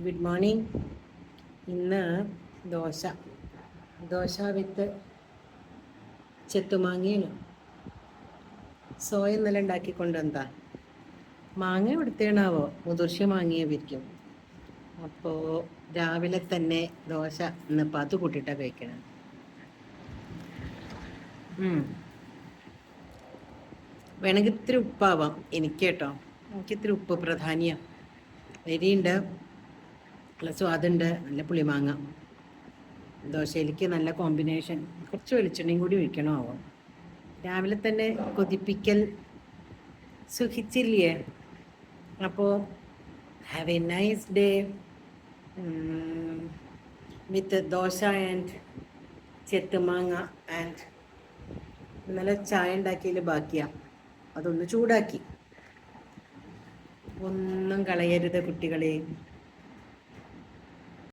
Good morning. ഇന്ന് ദോശ വിത്ത് ചെത്തുമാങ്ങയാണ്. Soya ഇന്നലെ ഉണ്ടാക്കിക്കൊണ്ട് എന്താ മാങ്ങ എടുത്തേണാവോ, മുതിർച്ച മാങ്ങിയായിരിക്കും. അപ്പോൾ രാവിലെ തന്നെ ദോശ ഇന്നിപ്പോൾ അത് കൂട്ടിയിട്ടാണ് കഴിക്കണം. വേണമെങ്കിൽ ഇത്തിരി ഉപ്പാവാം എനിക്ക് കേട്ടോ. എനിക്ക് ഇത്തിരി ഉപ്പ് പ്രധാനിയാണ്. അരിയുണ്ട്, നല്ല സ്വാദുണ്ട്, നല്ല പുളിമാങ്ങ. ദോശയിലേക്ക് നല്ല കോമ്പിനേഷൻ. കുറച്ച് വെളിച്ചെണ്ണയും കൂടി ഒഴിക്കണോ ആവോ. രാവിലെ തന്നെ കൊതിപ്പിക്കൽ സുഖിച്ചില്ലേ? അപ്പോൾ have a nice day with dosa and ചെത്തുമാങ്ങ. ആൻഡ് ഇന്നലെ ചായ ഉണ്ടാക്കിയതിൽ ബാക്കിയാണ്, അതൊന്ന് ചൂടാക്കി. ഒന്നും കളയരുത് കുട്ടികളെ.